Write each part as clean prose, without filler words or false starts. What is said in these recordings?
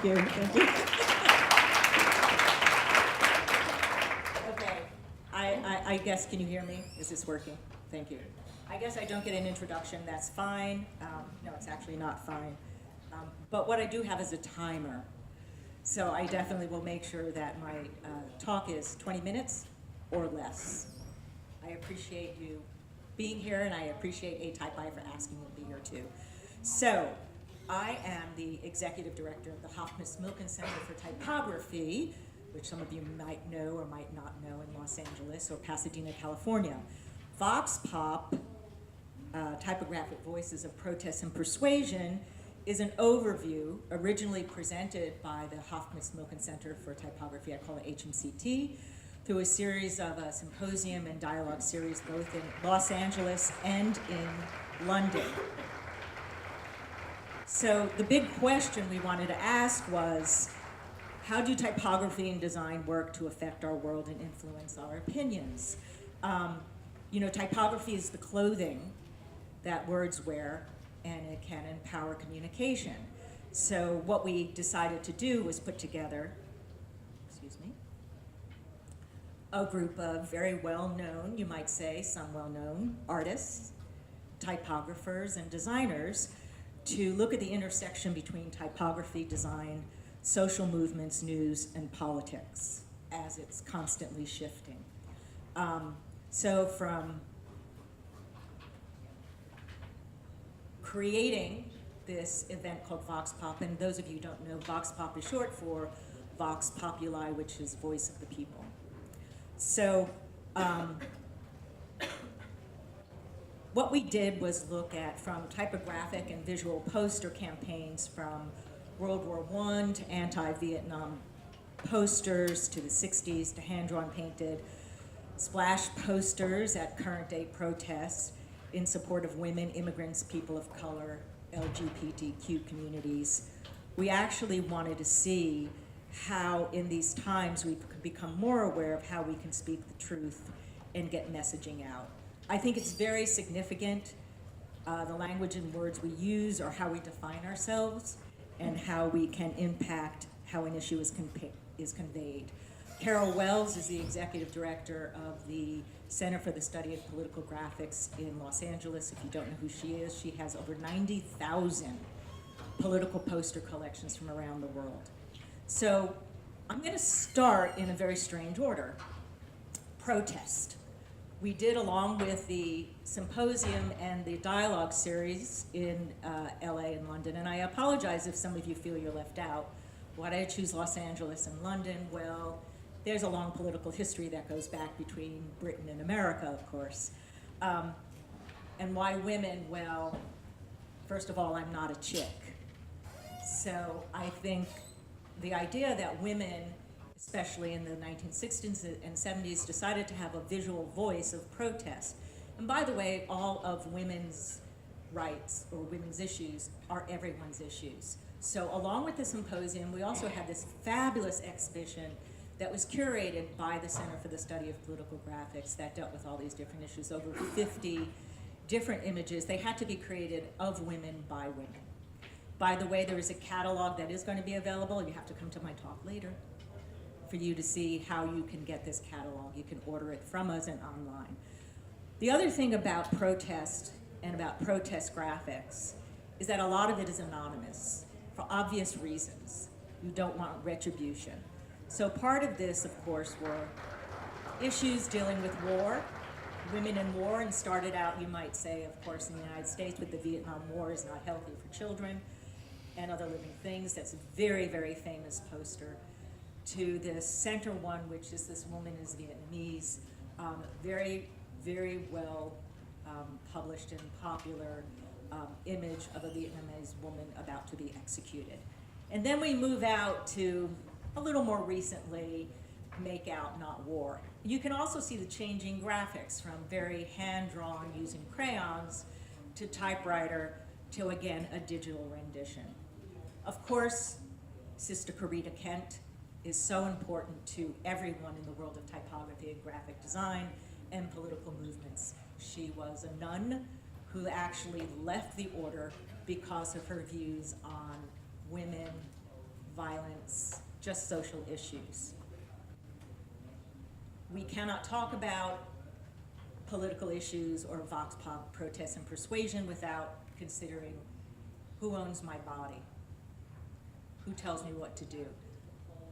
you. Thank you. Okay. I guess, can you hear me? Is this working? Thank you. I guess I don't get an introduction. That's fine. No, it's actually not fine. But what I do have is a timer. So I definitely will make sure that my talk is 20 minutes or less. I appreciate you being here, and I appreciate ATypI for asking me to be here too. So I am the executive director of the Hofmanns-Milken Center for Typography, which some of you might know or might not know in Los Angeles or Pasadena, California. Vox Pop, Typographic Voices of Protest and Persuasion, is an overview originally presented by the Hofmanns-Milken Center for Typography, I call it HMCT, through a series of a symposium and dialogue series both in Los Angeles and in London. So the big question we wanted to ask was, how do typography and design work to affect our world and influence our opinions? Typography is the clothing that words wear, and it can empower communication. So what we decided to do was put together, a group of very well-known, you might say, some well-known artists, typographers, and designers to look at the intersection between typography, design, social movements, news, and politics as it's constantly shifting. So from creating this event called Vox Pop, and those of you who don't know, Vox Pop is short for Vox Populi, which is voice of the people. So what we did was look at from typographic and visual poster campaigns from World War I to anti-Vietnam posters to the 60s to hand-drawn painted splash posters at current day protests in support of women, immigrants, people of color, LGBTQ communities. We actually wanted to see how in these times we could become more aware of how we can speak the truth and get messaging out. I think it's very significant, the language and words we use or how we define ourselves and how we can impact how an issue is conveyed. Carol Wells is the executive director of the Center for the Study of Political Graphics in Los Angeles. If you don't know who she is, she has over 90,000 political poster collections from around the world. So I'm going to start in a very strange order. Protest. We did, along with the symposium and the dialogue series in LA and London, and I apologize if some of you feel you're left out. Why did I choose Los Angeles and London? Well, there's a long political history that goes back between Britain and America, of course. And why women? Well, first of all, I'm not a chick. So I think the idea that women, especially in the 1960s and 70s, decided to have a visual voice of protest. And by the way, all of women's rights or women's issues are everyone's issues. So along with the symposium, we also had this fabulous exhibition that was curated by the Center for the Study of Political Graphics that dealt with all these different issues, over 50 different images. They had to be created of women by women. By the way, there is a catalog that is going to be available. You have to come to my talk later for you to see how you can get this catalog. You can order it from us and online. The other thing about protest and about protest graphics is that a lot of it is anonymous for obvious reasons. You don't want retribution. So part of this, of course, were issues dealing with war, women in war, and started out, you might say, of course, in the United States with the Vietnam War is not healthy for children and other living things. That's a very, very famous poster. To the center one, which is this woman is Vietnamese, very, very well published and popular image of a Vietnamese woman about to be executed. And then we move out to a little more recently, Make Out, Not War. You can also see the changing graphics from very hand-drawn using crayons to typewriter to, again, a digital rendition. Of course, Sister Corita Kent is so important to everyone in the world of typography and graphic design and political movements. She was a nun who actually left the order because of her views on women, violence, just social issues. We cannot talk about political issues or vox pop protests and persuasion without considering who owns my body, who tells me what to do.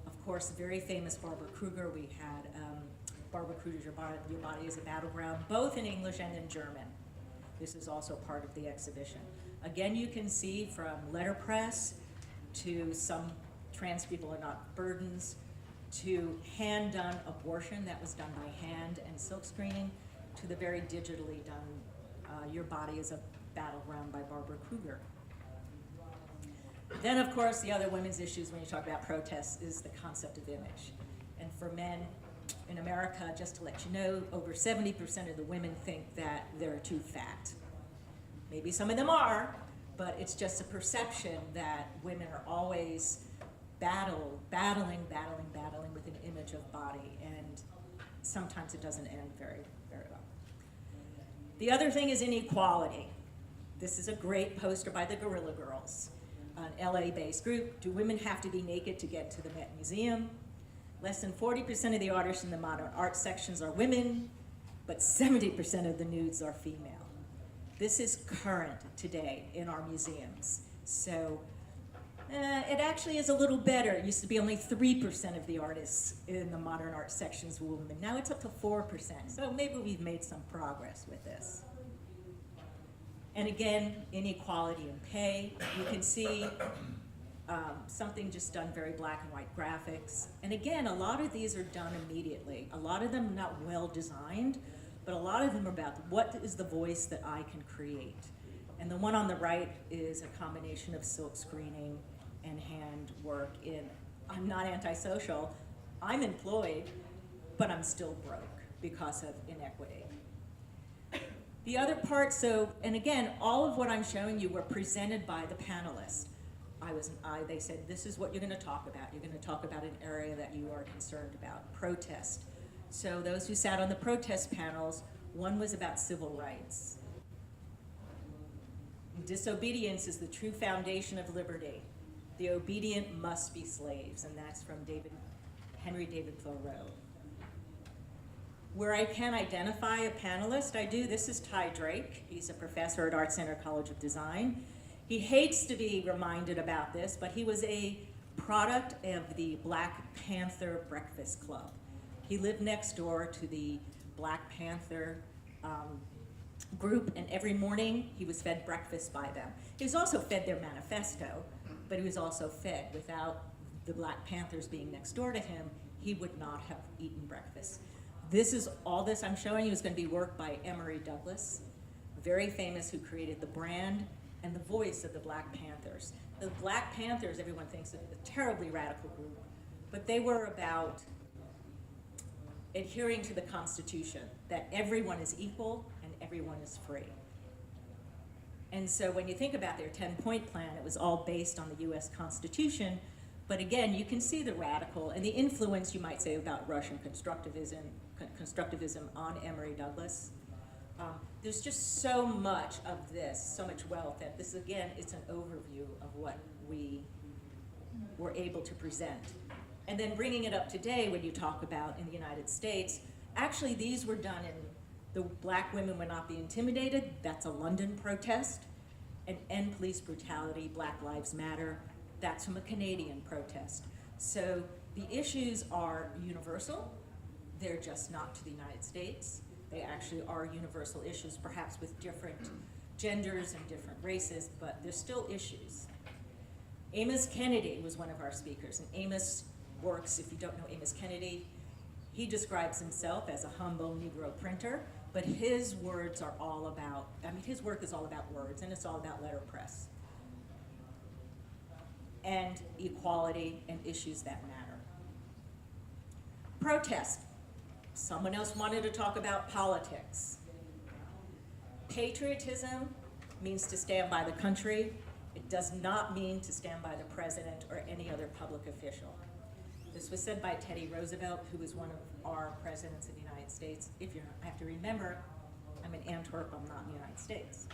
Of course, the very famous Barbara Kruger, we had Barbara Kruger's Your Body is a Battleground, both in English and in German. This is also part of the exhibition. Again, you can see from letterpress to some trans people are not burdens, to hand-done abortion that was done by hand and silk screening, to the very digitally done Your Body is a Battleground by Barbara Kruger. Then, of course, the other women's issues when you talk about protests is the concept of image. And for men in America, just to let you know, over 70% of the women think that they're too fat. Maybe some of them are, but it's just a perception that women are always battling with an image of body, and sometimes it doesn't end very, very well. The other thing is inequality. This is a great poster by the Guerrilla Girls, an LA-based group. Do women have to be naked to get to the Met Museum? Less than 40% of the artists in the modern art sections are women, but 70% of the nudes are female. This is current today in our museums. So it actually is a little better. It used to be only 3% of the artists in the modern art sections were women. Now it's up to 4%. So maybe we've made some progress with this. And again, inequality in pay. You can see something just done very black and white graphics. And again, a lot of these are done immediately. A lot of them are not well designed, but a lot of them are about what is the voice that I can create. And the one on the right is a combination of silk screening and hand work in, I'm not antisocial, I'm employed, but I'm still broke because of inequity. The other part, and again, all of what I'm showing you were presented by the panelists. They said, this is what you're gonna talk about. You're gonna talk about an area that you are concerned about, protest. So those who sat on the protest panels, one was about civil rights. Disobedience is the true foundation of liberty. The obedient must be slaves, and that's from Henry David Thoreau. Where I can identify a panelist, I do. This is Ty Drake. He's a professor at Art Center College of Design. He hates to be reminded about this, but he was a product of the Black Panther Breakfast Club. He lived next door to the Black Panther group, and every morning he was fed breakfast by them. He was also fed their manifesto, but he was also fed. Without the Black Panthers being next door to him, he would not have eaten breakfast. All this I'm showing you is going to be work by Emory Douglas, very famous, who created the brand and the voice of the Black Panthers. The Black Panthers, everyone thinks, is a terribly radical group, but they were about adhering to the Constitution, that everyone is equal and everyone is free. And so when you think about their 10-point plan, it was all based on the US Constitution, but again, you can see the radical and the influence, you might say, about Russian constructivism on Emory Douglas. There's just so much of this, so much wealth, that this, again, it's an overview of what we were able to present. And then bringing it up today, when you talk about in the United States, actually these were done in the Black Women Will Not Be Intimidated. That's a London protest. And End Police Brutality, Black Lives Matter. That's from a Canadian protest. So the issues are universal. They're just not to the United States. They actually are universal issues, perhaps with different genders and different races, but they're still issues. Amos Kennedy was one of our speakers, and Amos works, if you don't know Amos Kennedy, he describes himself as a humble Negro printer, but his words are all about, his work is all about words, and it's all about letterpress and equality and issues that matter. Protest. Someone else wanted to talk about politics. Patriotism means to stand by the country. It does not mean to stand by the president or any other public official. This was said by Teddy Roosevelt, who was one of our presidents of the United States. I have to remember, I'm in Antwerp, I'm not in the United States.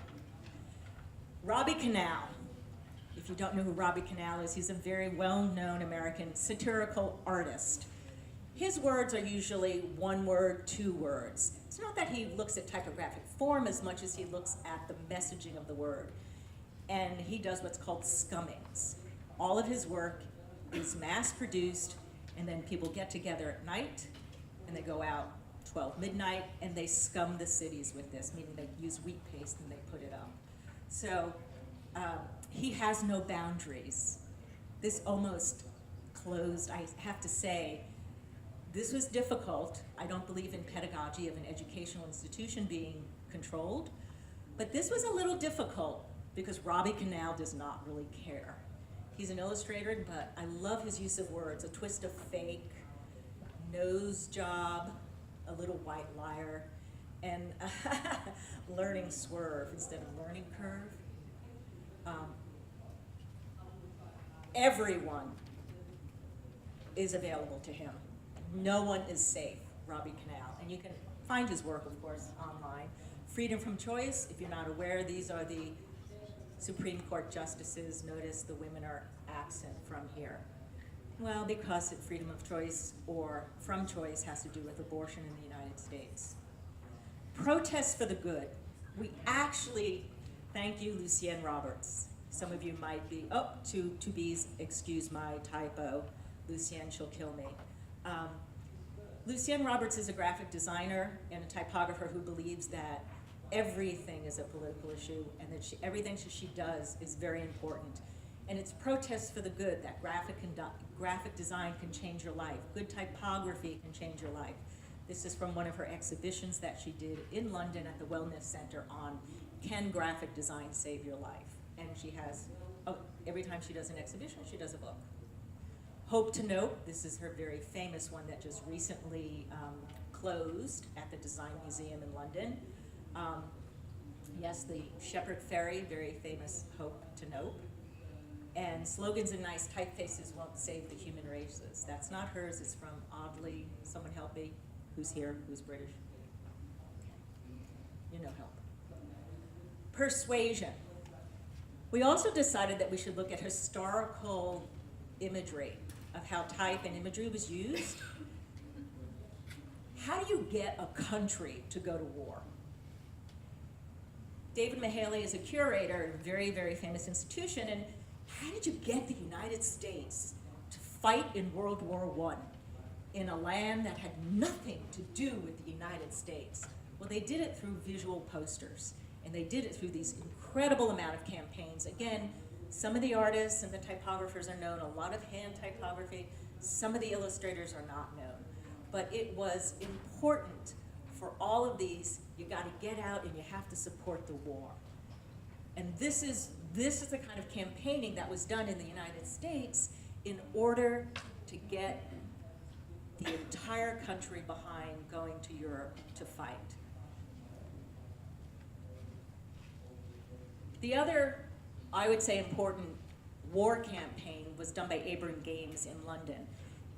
Robbi Canal. If you don't know who Robbi Canal is, he's a very well-known American satirical artist. His words are usually one word, two words. It's not that he looks at typographic form as much as he looks at the messaging of the word. And he does what's called scummings. All of his work is mass-produced, and then people get together at night, and they go out 12 midnight, and they scum the cities with this, meaning they use wheat paste and they put it up. So he has no boundaries. This almost closed, I have to say, this was difficult. I don't believe in pedagogy of an educational institution being controlled, but this was a little difficult because Robbi Canal does not really care. He's an illustrator, but I love his use of words, a twist of fake, nose job, a little white liar, and learning swerve instead of learning curve. Everyone is available to him. No one is safe, Robbi Canal. And you can find his work, of course, online. Freedom from choice, if you're not aware, these are the Supreme Court justices. Notice the women are absent from here. Well, because freedom of choice or from choice has to do with abortion in the United States. Protests for the good. We actually, thank you, Lucienne Roberts. Some of you might be, to be's, excuse my typo. Lucienne, she'll kill me. Lucienne Roberts is a graphic designer and a typographer who believes that everything is a political issue and that everything she does is very important. And it's protests for the good, that graphic design can change your life. Good typography can change your life. This is from one of her exhibitions that she did in London at the Wellness Center on Can Graphic Design Save Your Life? And she has, every time she does an exhibition, she does a book. Hope to Note, this is her very famous one that just recently closed at the Design Museum in London. Yes, the Shepherd Ferry, very famous Hope to Note. And slogans and nice typefaces won't save the human races. That's not hers, it's from Oddly, someone help me, who's here, who's British? You know help. Persuasion. We also decided that we should look at historical imagery of how type and imagery was used. How do you get a country to go to war? David Mahaley is a curator at a very, very famous institution, and how did you get the United States to fight in World War I in a land that had nothing to do with the United States? Well, they did it through visual posters, and they did it through these incredible amount of campaigns. Again, some of the artists and the typographers are known, a lot of hand typography. Some of the illustrators are not known. But it was important for all of these, you got to get out and you have to support the war. And this is the kind of campaigning that was done in the United States in order to get the entire country behind going to Europe to fight. The other, I would say, important war campaign was done by Abram Games in London.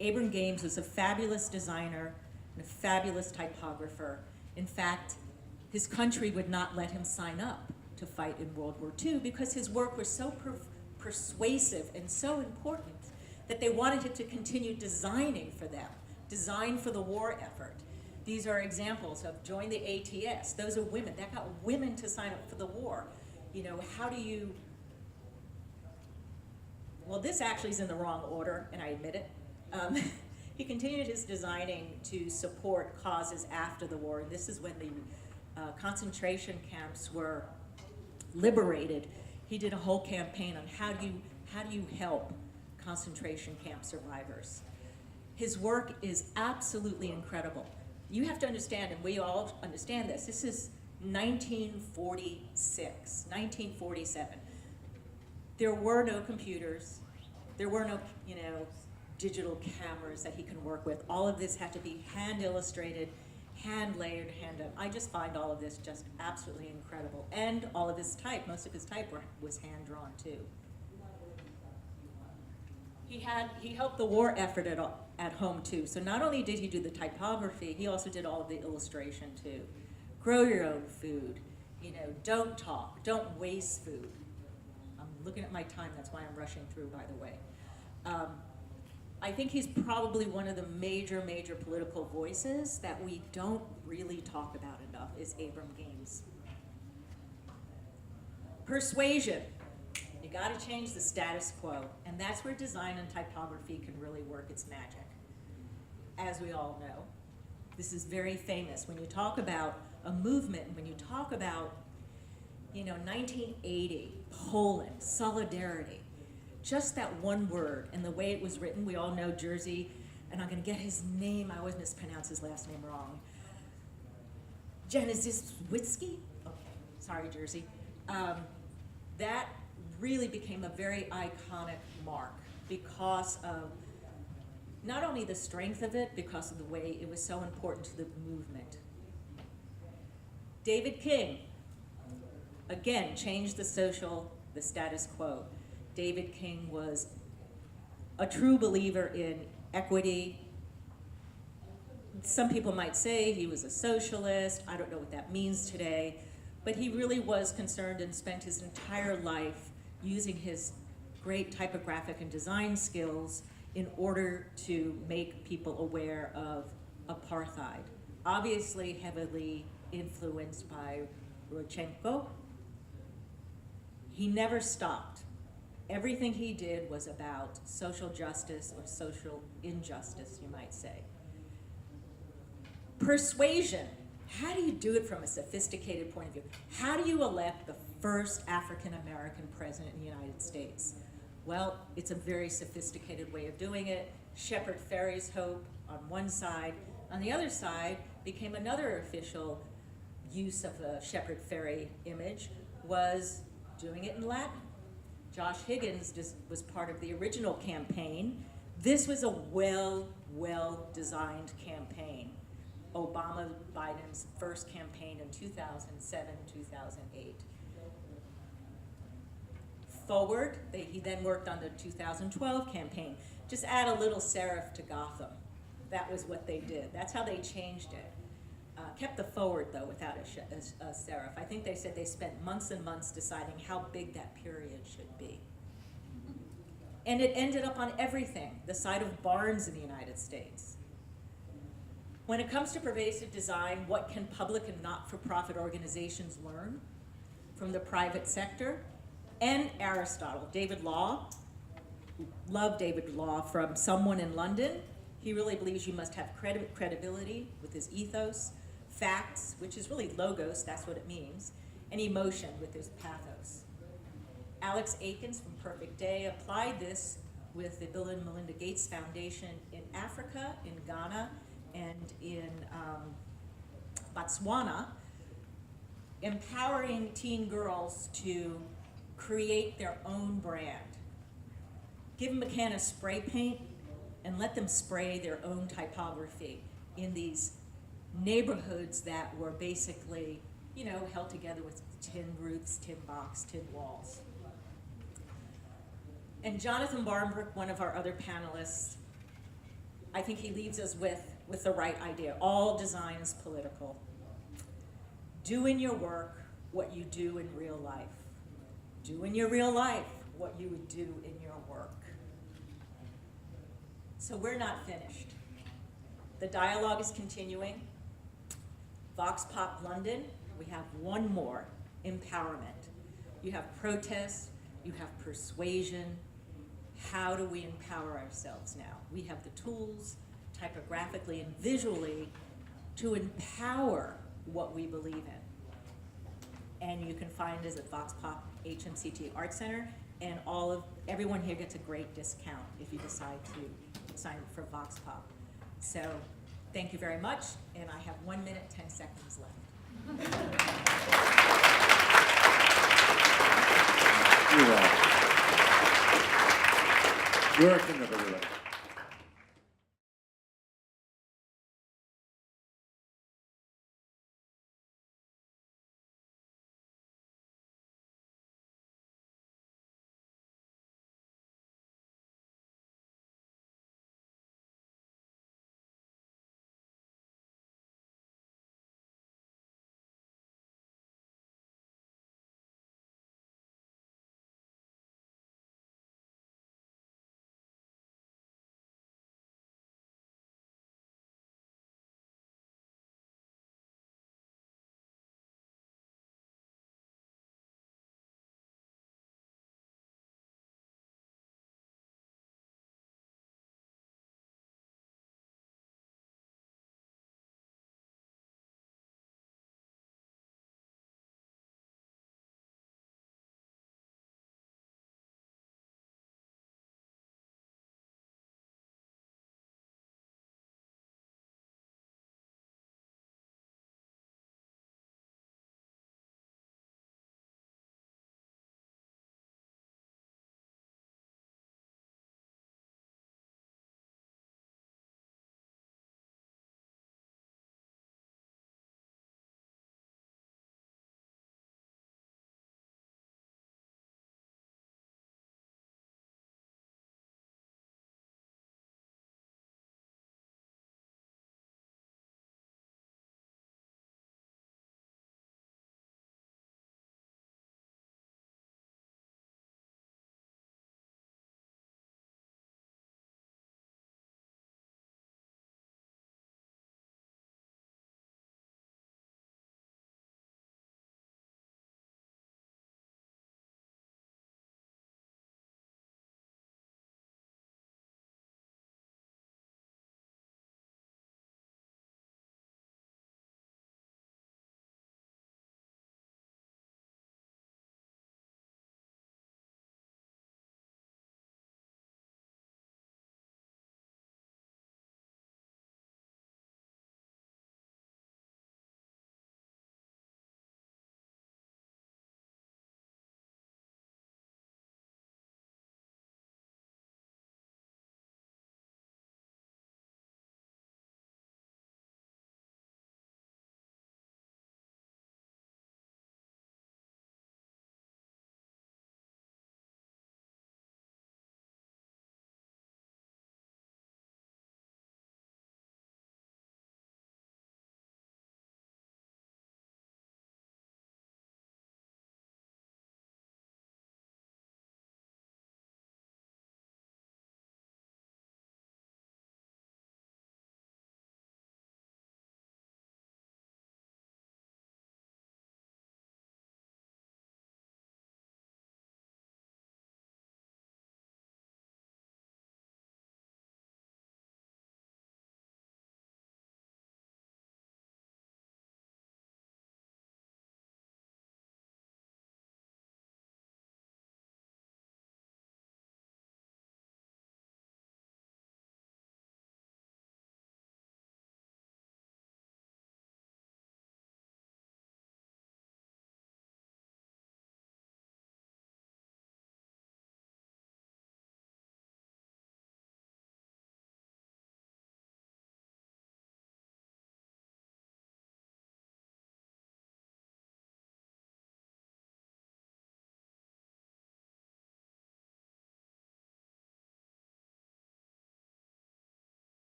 Abram Games was a fabulous designer and a fabulous typographer. In fact, his country would not let him sign up to fight in World War II because his work was so persuasive and so important that they wanted him to continue designing for them, design for the war effort. These are examples of join the ATS. Those are women. That got women to sign up for the war. You know, how do you, well, this actually is in the wrong order, and I admit it. He continued his designing to support causes after the war. And this is when the concentration camps were liberated. He did a whole campaign on how do you help concentration camp survivors. His work is absolutely incredible. You have to understand, and we all understand this, this is 1946, 1947. There were no computers. There were no, digital cameras that he can work with. All of this had to be hand illustrated, hand layered, hand done. I just find all of this just absolutely incredible. And all of his type, most of his type was hand drawn too. He helped the war effort at home too. So not only did he do the typography, he also did all of the illustration too. Grow your own food, don't talk, don't waste food. I'm looking at my time, that's why I'm rushing through, by the way. I think he's probably one of the major political voices that we don't really talk about enough is Abram Gaines. Persuasion. You gotta change the status quo, and that's where design and typography can really work its magic. As we all know, this is very famous. When you talk about a movement, when you talk about, 1980, Poland, solidarity, just that one word and the way it was written, we all know Jerzy, and I'm gonna get his name, I always mispronounce his last name wrong. Januszewski? Okay, sorry, Jerzy. That really became a very iconic mark because of not only the strength of it, because of the way it was so important to the movement. David King, again, changed the status quo. David King was a true believer in equity. Some people might say he was a socialist. I don't know what that means today, but he really was concerned and spent his entire life using his great typographic and design skills in order to make people aware of apartheid. Obviously heavily influenced by Rodchenko. He never stopped. Everything he did was about social justice or social injustice, you might say. Persuasion. How do you do it from a sophisticated point of view? How do you elect the first African-American president in the United States? Well, it's a very sophisticated way of doing it. Shepard Fairey's hope on one side. On the other side became another official use of the Shepard Fairey image was doing it in Latin. Josh Higgins was part of the original campaign. This was a well-designed campaign. Obama Biden's first campaign in 2007, 2008. Forward, he then worked on the 2012 campaign. Just add a little serif to Gotham. That was what they did. That's how they changed it. Kept the forward, though, without a serif. I think they said they spent months and months deciding how big that period should be. And it ended up on everything, the side of barns in the United States. When it comes to pervasive design, what can public and not-for-profit organizations learn from the private sector? And Aristotle, David Law, love David Law from Someone in London. He really believes you must have credibility with his ethos, facts, which is really logos, that's what it means, and emotion with his pathos. Alex Aikens from Perfect Day applied this with the Bill and Melinda Gates Foundation in Africa, in Ghana, and in Botswana, empowering teen girls to create their own brand. Give them a can of spray paint and let them spray their own typography in these neighborhoods that were basically, held together with tin roofs, tin box, tin walls. And Jonathan Barnbrook, one of our other panelists, I think he leaves us with the right idea. All design is political. Do in your work what you do in real life. Do in your real life what you would do in your work. So we're not finished. The dialogue is continuing. Vox Pop London, we have one more, empowerment. You have protest, you have persuasion. How do we empower ourselves now? We have the tools, typographically and visually, to empower what we believe in. And you can find us at Vox Pop HMCT Art Center, and everyone here gets a great discount if you decide to sign up for Vox Pop. So thank you very much, and I have 1 minute, 10 seconds left. You're welcome. You're welcome.